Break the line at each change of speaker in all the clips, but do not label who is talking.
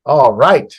All right.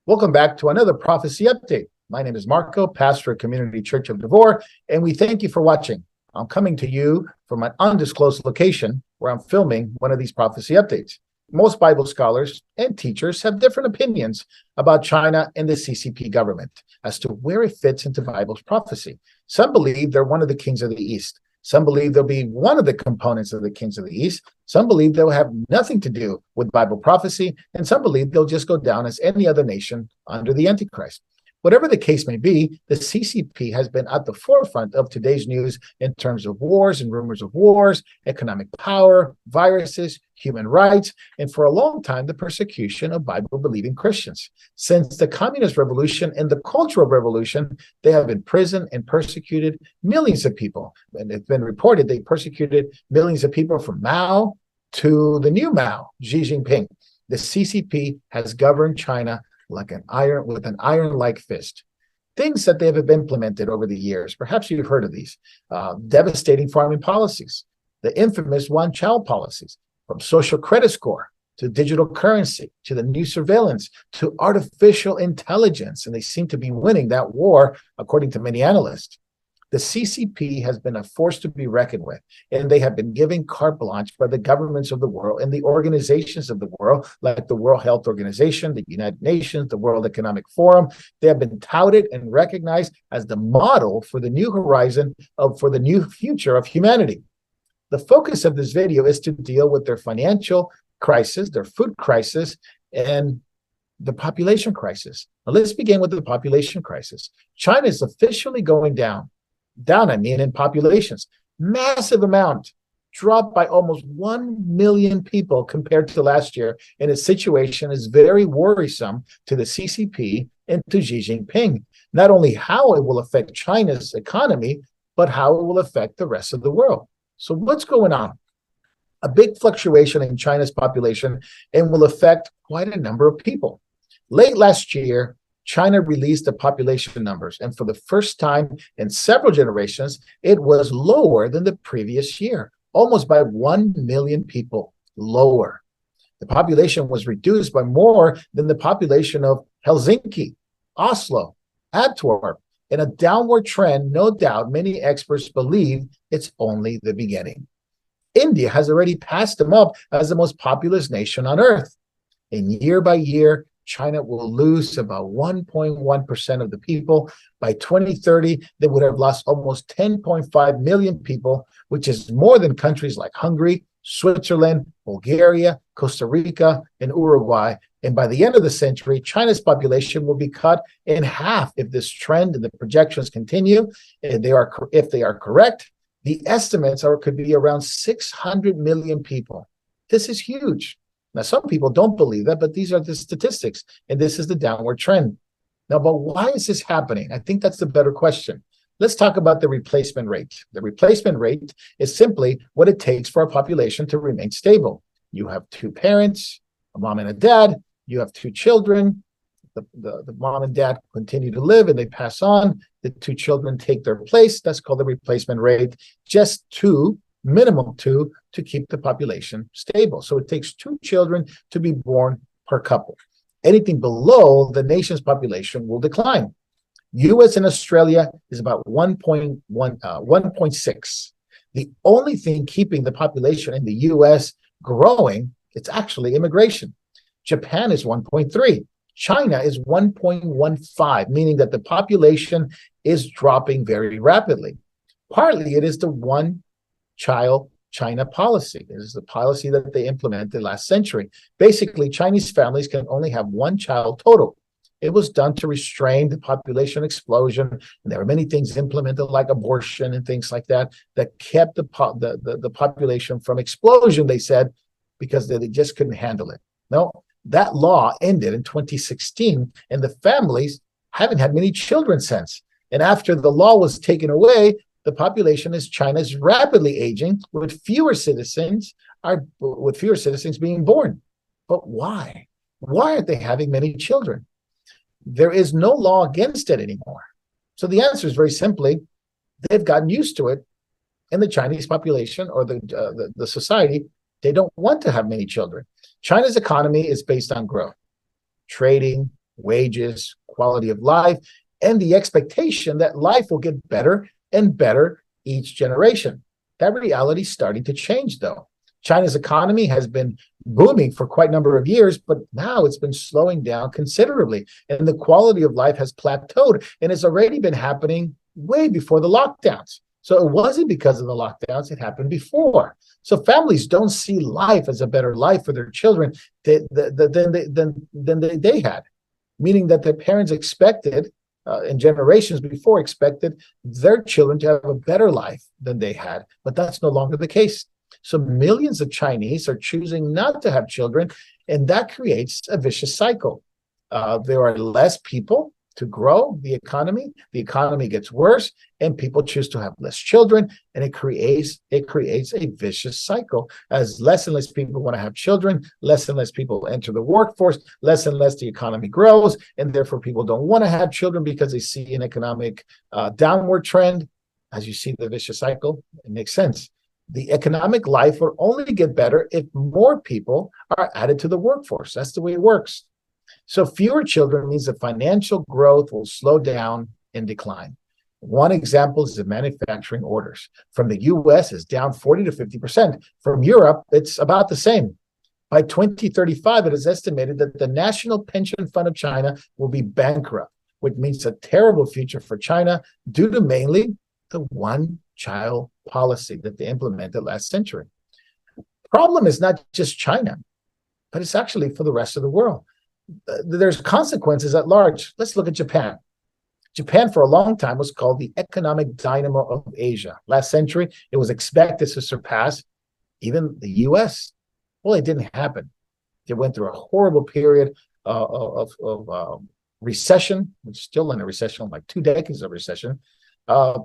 Welcome back to another prophecy update. My name is Marco, pastor at Community Church of Devore, and we thank you for watching. I'm coming to you from an undisclosed location where I'm filming one of these prophecy updates. Most Bible scholars and teachers have different opinions about China and the CCP government as to where it fits into Bible's prophecy. Some believe they're one of the kings of the East. Some believe they'll be one of the components of the kings of the East. Some believe they'll have nothing to do with Bible prophecy, and some believe they'll just go down as any other nation under the Antichrist. Whatever the case may be, the CCP has been at the forefront of today's news in terms of wars and rumors of wars, economic power, viruses, human rights, and for a long time, the persecution of Bible-believing Christians. Since the Communist Revolution and the Cultural Revolution, they have imprisoned and persecuted millions of people. And it's been reported they persecuted millions of people from Mao to the new Mao, Xi Jinping. The CCP has governed China like an iron-like fist. Things that they have implemented over the years, perhaps you've heard of these, devastating farming policies, the infamous one-child policies, from social credit score to digital currency to the new surveillance to artificial intelligence, and they seem to be winning that war, according to many analysts. The CCP has been a force to be reckoned with, and they have been given carte blanche by the governments of the world and the organizations of the world, like the World Health Organization, the United Nations, the World Economic Forum. They have been touted and recognized as the model for the new horizon for the new future of humanity. The focus of this video is to deal with their financial crisis, their food crisis, and the population crisis. Now, let's begin with the population crisis. China is officially going down in populations. Massive amount, dropped by almost 1 million people compared to last year, and its situation is very worrisome to the CCP and to Xi Jinping. Not only how it will affect China's economy, but how it will affect the rest of the world. So what's going on? A big fluctuation in China's population and will affect quite a number of people. Late last year, China released the population numbers, and for the first time in several generations, it was lower than the previous year, almost by 1 million people lower. The population was reduced by more than the population of Helsinki, Oslo, Antwerp, in a downward trend. No doubt many experts believe it's only the beginning. India has already passed them up as the most populous nation on earth. And year by year, China will lose about 1.1% of the people. By 2030, they would have lost almost 10.5 million people, which is more than countries like Hungary, Switzerland, Bulgaria, Costa Rica, and Uruguay. And by the end of the century, China's population will be cut in half if this trend and the projections continue. If they are correct, the estimates could be around 600 million people. This is huge. Now, some people don't believe that, but these are the statistics, and this is the downward trend. Now, but why is this happening? I think that's the better question. Let's talk about the replacement rate. The replacement rate is simply what it takes for a population to remain stable. You have two parents, a mom and a dad. You have two children. The mom and dad continue to live, and they pass on. The two children take their place. That's called the replacement rate. Just minimum two, to keep the population stable. So it takes two children to be born per couple. Anything below, the nation's population will decline. US and Australia is about 1.6. The only thing keeping the population in the US growing, it's actually immigration. Japan is 1.3. China is 1.15, meaning that the population is dropping very rapidly. Partly it is the one-child China policy. It is the policy that they implemented last century. Basically, Chinese families can only have one child total. It was done to restrain the population explosion, and there were many things implemented like abortion and things like that kept the population from explosion, they said, because they just couldn't handle it. No, that law ended in 2016, and the families haven't had many children since. And after the law was taken away, the population in China is rapidly aging, with fewer citizens being born. But why? Why aren't they having many children? There is no law against it anymore. So the answer is very simply, they've gotten used to it, and the Chinese population or the society, they don't want to have many children. China's economy is based on growth. trading, wages, quality of life, and the expectation that life will get better and better each generation. That reality is starting to change, though. China's economy has been booming for quite a number of years, but now it's been slowing down considerably, and the quality of life has plateaued, and it's already been happening way before the lockdowns. So it wasn't because of the lockdowns, it happened before. So families don't see life as a better life for their children than they had, meaning that their parents expected, and generations before expected their children to have a better life than they had, but that's no longer the case. So millions of Chinese are choosing not to have children, and that creates a vicious cycle. There are less people to grow the economy gets worse, and people choose to have less children, and it creates a vicious cycle. As less and less people want to have children, less and less people enter the workforce, less and less the economy grows, and therefore people don't want to have children because they see an economic downward trend. As you see the vicious cycle, it makes sense. The economic life will only get better if more people are added to the workforce. That's the way it works. So fewer children means that financial growth will slow down and decline. One example is the manufacturing orders. From the US, is down 40 to 50%. From Europe, it's about the same. By 2035, it is estimated that the National Pension Fund of China will be bankrupt, which means a terrible future for China due to mainly the one-child policy that they implemented last century. Problem is not just China, but it's actually for the rest of the world. There's consequences at large. Let's look at Japan. Japan for a long time was called the economic dynamo of Asia. Last century, it was expected to surpass even the US. Well, it didn't happen. It went through a horrible period of recession. We're still in a recession, like 2 decades of recession,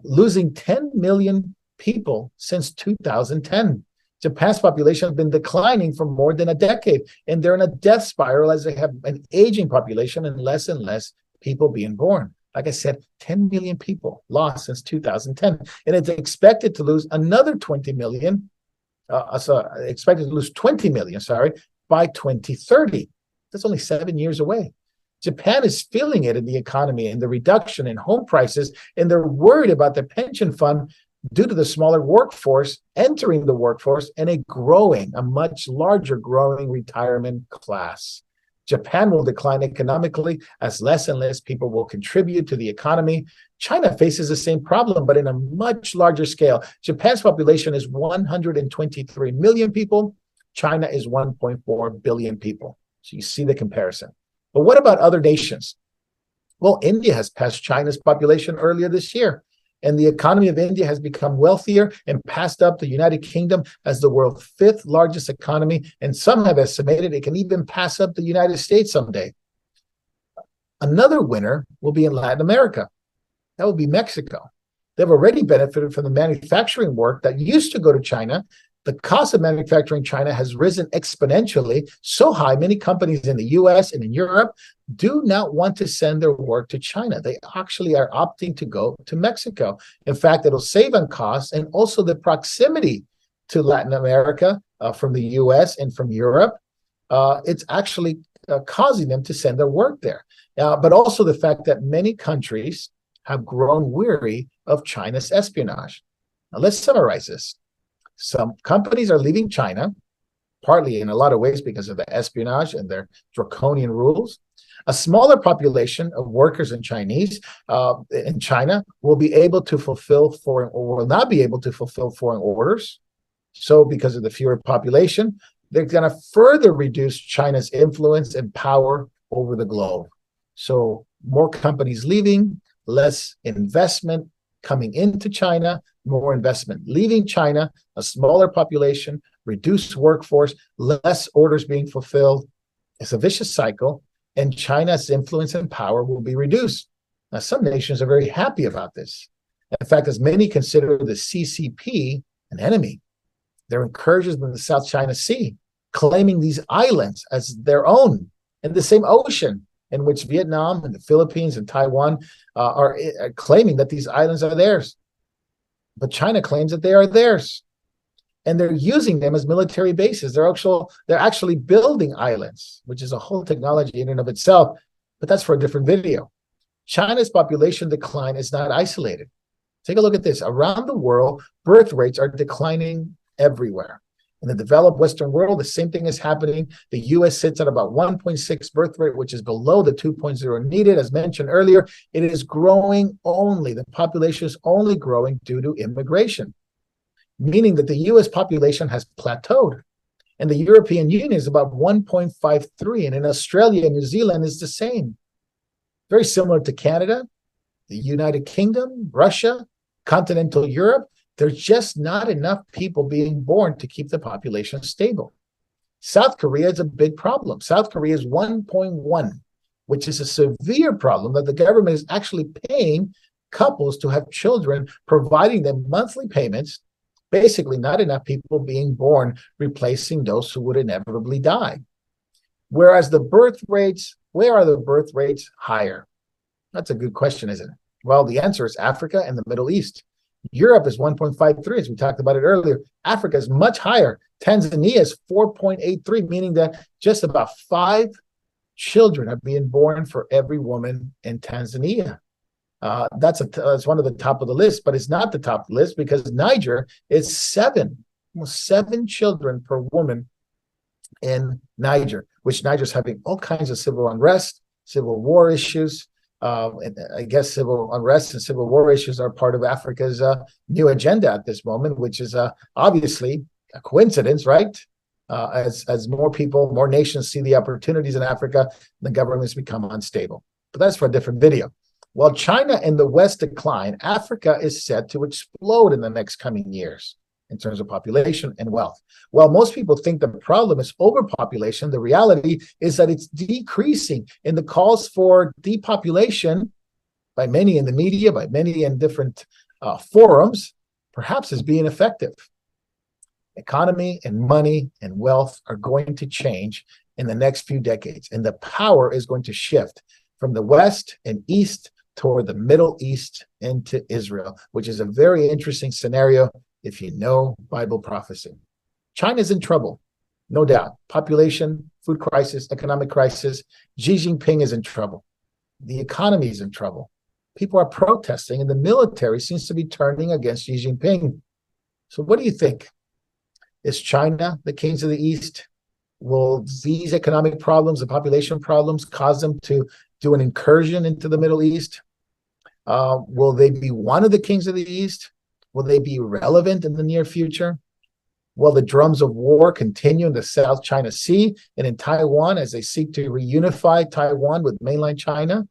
losing 10 million people since 2010. Japan's population has been declining for more than a decade, and they're in a death spiral as they have an aging population and less people being born. Like I said, 10 million people lost since 2010, and it's expected to lose another 20 million, expected to lose 20 million, by 2030. That's only 7 years away. Japan is feeling it in the economy and the reduction in home prices, and they're worried about the pension fund due to the smaller workforce entering the workforce and a much larger growing retirement class. Japan will decline economically as less and less people will contribute to the economy. China faces the same problem, but in a much larger scale. Japan's population is 123 million people. China is 1.4 billion people. So you see the comparison. But what about other nations? Well, India has passed China's population earlier this year, and the economy of India has become wealthier and passed up the United Kingdom as the world's 5th largest economy, and some have estimated it can even pass up the United States someday. Another winner will be in Latin America. That will be Mexico. They've already benefited from the manufacturing work that used to go to China. The cost of manufacturing in China has risen exponentially, so high many companies in the US and in Europe do not want to send their work to China. They actually are opting to go to Mexico. In fact, it'll save on costs, and also the proximity to Latin America from the US and from Europe. It's actually causing them to send their work there. But also the fact that many countries have grown weary of China's espionage. Now, let's summarize this. Some companies are leaving China, partly in a lot of ways because of the espionage and their draconian rules. A smaller population of workers in China will be able to fulfill foreign, or will not be able to fulfill foreign orders. So because of the fewer population, they're going to further reduce China's influence and power over the globe. So more companies leaving, less investment coming into China, more investment leaving China, a smaller population, reduced workforce, less orders being fulfilled. It's a vicious cycle, and China's influence and power will be reduced. Now, some nations are very happy about this. In fact, as many consider the CCP an enemy, they're encouraged in the South China Sea, claiming these islands as their own in the same ocean in which Vietnam and the Philippines and Taiwan are claiming that these islands are theirs. But China claims that they are theirs. and they're using them as military bases. They're actually building islands, which is a whole technology in and of itself, but that's for a different video. China's population decline is not isolated. Take a look at this. Around the world, birth rates are declining everywhere. In the developed Western world, the same thing is happening. The U.S. sits at about 1.6 birth rate, which is below the 2.0 needed. As mentioned earlier, it is growing only. The population is only growing due to immigration, meaning that the U.S. population has plateaued. And the European Union is about 1.53. And in Australia and New Zealand is the same. Very similar to Canada, the United Kingdom, Russia, continental Europe. There's just not enough people being born to keep the population stable. South Korea is a big problem. South Korea is 1.1, which is a severe problem that the government is actually paying couples to have children, providing them monthly payments, basically not enough people being born, replacing those who would inevitably die. Whereas the birth rates, where are the birth rates higher? That's a good question, isn't it? Well, the answer is Africa and the Middle East. Europe is 1.53, as we talked about it earlier. Africa is much higher. Tanzania is 4.83, meaning that just about 5 children are being born for every woman in Tanzania. That's one of the top of the list, but it's not the top of the list because Niger is 7, almost 7 children per woman in Niger, which Niger is having all kinds of civil unrest, civil war issues. And I guess civil unrest and civil war issues are part of Africa's new agenda at this moment, which is obviously a coincidence, right? As more people, more nations see the opportunities in Africa, the governments become unstable. But that's for a different video. While China and the West decline, Africa is set to explode in the next coming years in terms of population and wealth. While most people think the problem is overpopulation, the reality is that it's decreasing, and the calls for depopulation by many in the media, by many in different forums, perhaps is being effective. Economy and money and wealth are going to change in the next few decades, and the power is going to shift from the West and East toward the Middle East into Israel, which is a very interesting scenario if you know Bible prophecy. China's in trouble, no doubt. Population, food crisis, economic crisis. Xi Jinping is in trouble. The economy is in trouble. People are protesting, and the military seems to be turning against Xi Jinping. So what do you think? Is China the kings of the East? Will these economic problems, the population problems, cause them to do an incursion into the Middle East? Will they be one of the kings of the East? Will they be relevant in the near future? Will the drums of war continue in the South China Sea and in Taiwan as they seek to reunify Taiwan with mainland China?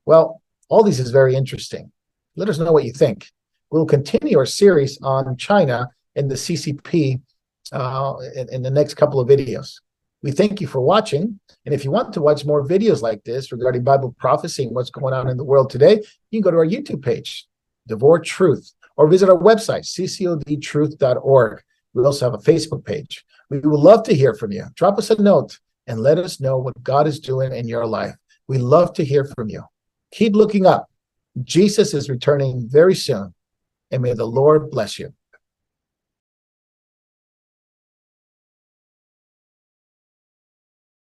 Well, all these is very interesting. Let us know what you think. We'll continue our series on China and the CCP in the next couple of videos. We thank you for watching. And if you want to watch more videos like this regarding Bible prophecy and what's going on in the world today, you can go to our YouTube page, Devore Truth, or visit our website, ccodtruth.org. We also have a Facebook page. We would love to hear from you. Drop us a note and let us know what God is doing in your life. We love to hear from you. Keep looking up. Jesus is returning very soon, and may the Lord bless you.